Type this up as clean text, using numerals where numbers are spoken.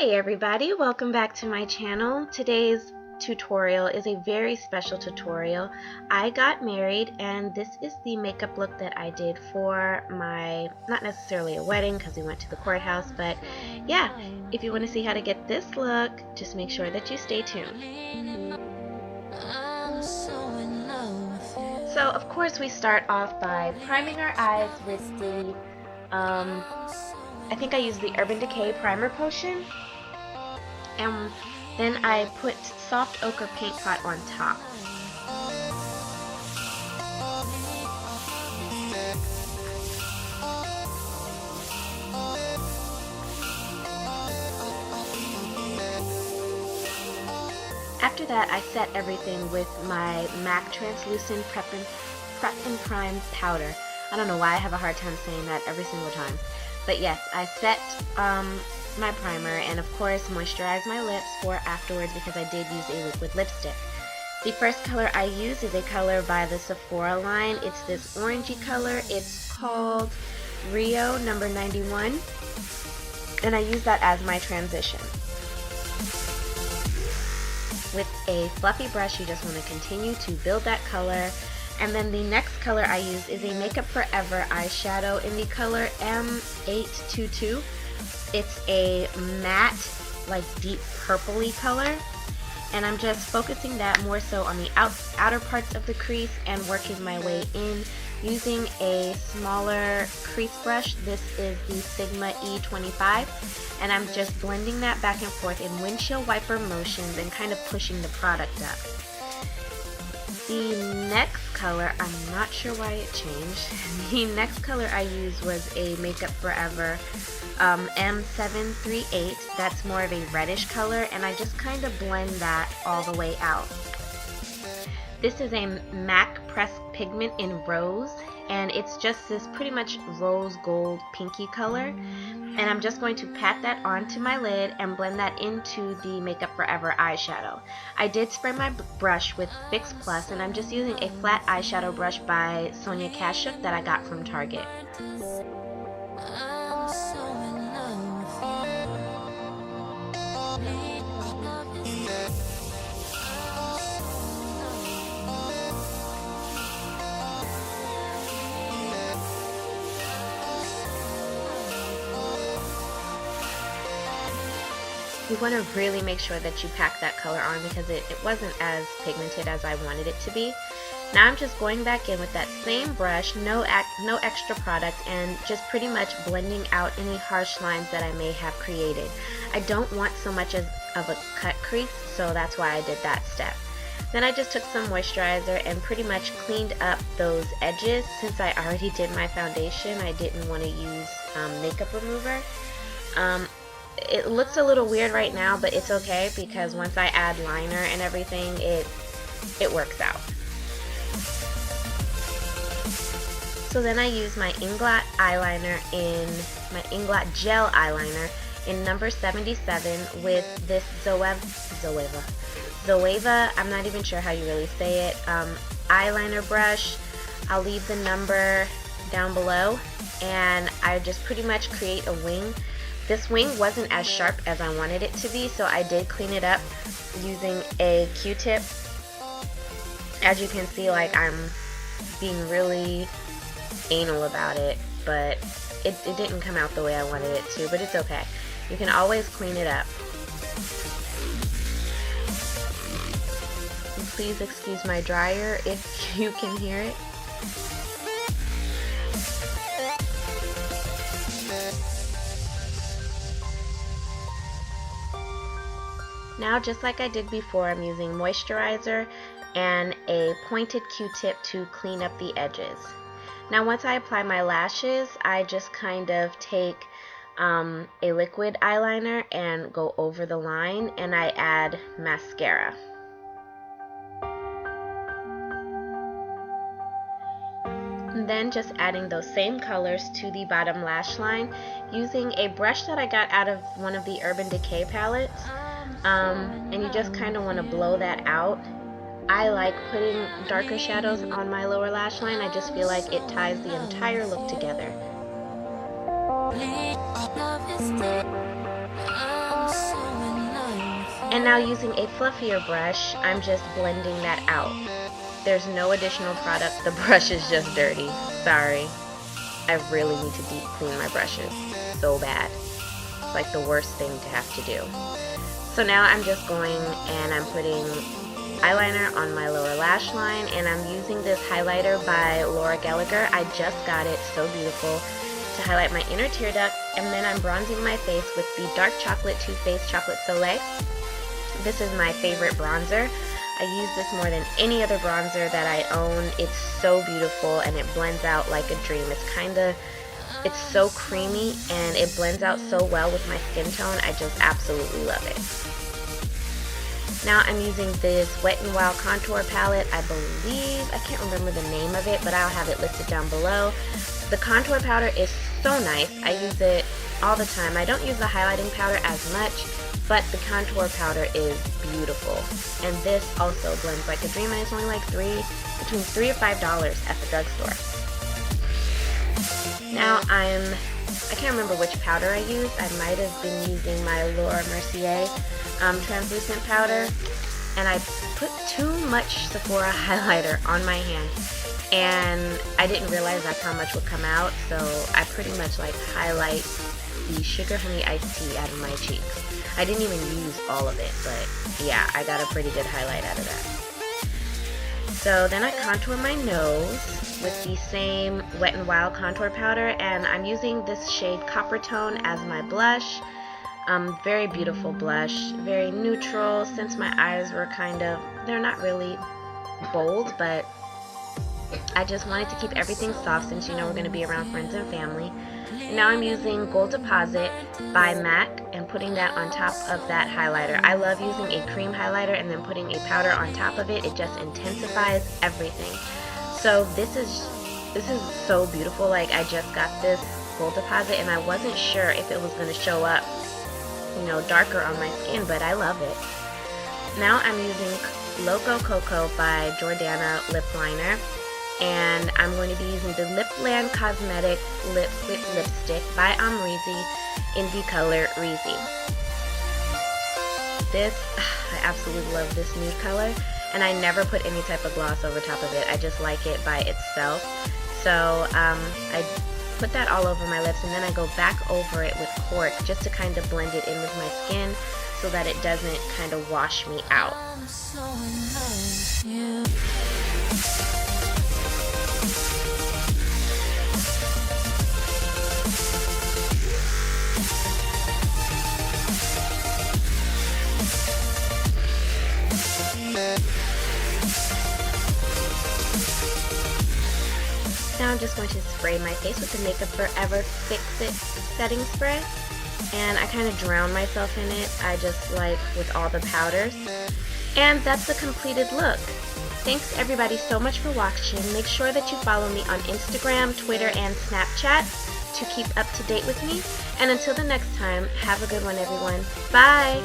Hey everybody, welcome back to my channel. Today's tutorial is a very special tutorial. I got married and this is the makeup look that I did for my, not necessarily a wedding because we went to the courthouse, but yeah, if you want to see how to get this look, just make sure that you stay tuned. So of course we start off by priming our eyes with the, I think I used the Urban Decay Primer Potion. And then I put soft ochre paint pot on top. After that, I set everything with my MAC Translucent Prep and Prime powder. I don't know why I have a hard time saying that every single time. But yes, I set my primer and of course moisturize my lips for afterwards because I did use a liquid lipstick. The first color I use is a color by the Sephora line. It's this orangey color. It's called Rio number 91 and I use that as my transition. With a fluffy brush you just want to continue to build that color. And then the next color I use is a Makeup Forever eyeshadow in the color M822. It's a matte, like deep purpley color, and I'm just focusing that more so on the outer parts of the crease and working my way in using a smaller crease brush. This is the Sigma E25, and I'm just blending that back and forth in windshield wiper motions and kind of pushing the product up. The next color, I'm not sure why it changed. The next color I used was a Makeup Forever M738. That's more of a reddish color, and I just kind of blend that all the way out. This is a MAC Pressed Pigment in Rose, and it's just this pretty much rose gold pinky color. And I'm just going to pat that onto my lid and blend that into the Makeup Forever eyeshadow. I did spray my brush with Fix Plus, and I'm just using a flat eyeshadow brush by Sonia Kashuk that I got from Target. You want to really make sure that you pack that color on because it wasn't as pigmented as I wanted it to be. Now I'm just going back in with that same brush, no extra product, and just pretty much blending out any harsh lines that I may have created. I don't want so much of a cut crease, so that's why I did that step. Then I just took some moisturizer and pretty much cleaned up those edges. Since I already did my foundation, I didn't want to use makeup remover. It looks a little weird right now, but it's okay because once I add liner and everything, it works out. So then I use my Inglot eyeliner my Inglot gel eyeliner in number 77 with this Zoeva, I'm not even sure how you really say it, eyeliner brush. I'll leave the number down below, and I just pretty much create a wing. This wing wasn't as sharp as I wanted it to be, so I did clean it up using a Q-tip. As you can see, like, I'm being really anal about it, but it didn't come out the way I wanted it to, but it's okay. You can always clean it up. And please excuse my dryer if you can hear it. Now, just like I did before, I'm using moisturizer and a pointed Q-tip to clean up the edges. Now, once I apply my lashes, I just kind of take a liquid eyeliner and go over the line, and I add mascara. And then just adding those same colors to the bottom lash line using a brush that I got out of one of the Urban Decay palettes. And you just kind of want to blow that out. I like putting darker shadows on my lower lash line. I just feel like it ties the entire look together. I'm so And now using a fluffier brush, I'm just blending that out. There's no additional product. The brush is just dirty. Sorry. I really need to deep clean my brushes so bad. It's like the worst thing to have to do. So now I'm just going and I'm putting eyeliner on my lower lash line, and I'm using this highlighter by Laura Gallagher. I just got it. So beautiful. To highlight my inner tear duct, and then I'm bronzing my face with the Dark Chocolate Too Faced Chocolate Soleil. This is my favorite bronzer. I use this more than any other bronzer that I own. It's so beautiful and it blends out like a dream. It's so creamy and it blends out so well with my skin tone. I just absolutely love it. Now I'm using this Wet n Wild contour palette. I can't remember the name of it, but I'll have it listed down below. The contour powder is so nice. I use it all the time. I don't use the highlighting powder as much, but the contour powder is beautiful. And this also blends like a dream, and it's only like between $3 or $5 at the drugstore. Now I can't remember which powder I used. I might have been using my Laura Mercier translucent powder, and I put too much Sephora highlighter on my hand, and I didn't realize that's how much would come out, so I pretty much like highlight the Sugar Honey Iced Tea out of my cheeks. I didn't even use all of it, but yeah, I got a pretty good highlight out of that. So then I contour my nose with the same Wet n Wild contour powder, and I'm using this shade Copper Tone as my blush. Very beautiful blush, very neutral, since my eyes were they're not really bold, but I just wanted to keep everything soft since you know we're going to be around friends and family. Now I'm using Gold Deposit by MAC and putting that on top of that highlighter. I love using a cream highlighter and then putting a powder on top of it. It just intensifies everything. So this is so beautiful. Like, I just got this Gold Deposit and I wasn't sure if it was going to show up, you know, darker on my skin, but I love it. Now I'm using Loco KoKo by Jordana lip liner, and I'm going to be using the Lipland Cosmetic lipstick by Rezy in the color Rezy. I absolutely love this nude color, and I never put any type of gloss over top of it. I just like it by itself. So I put that all over my lips, and then I go back over it with cork just to kind of blend it in with my skin so that it doesn't kind of wash me out. Now I'm just going to spray my face with the Makeup Forever Fix It setting spray, and I kind of drown myself in it. I just like with all the powders, and that's the completed look. Thanks everybody so much for watching. Make sure that you follow me on Instagram, Twitter, and Snapchat to keep up to date with me. And until the next time, have a good one, everyone. Bye!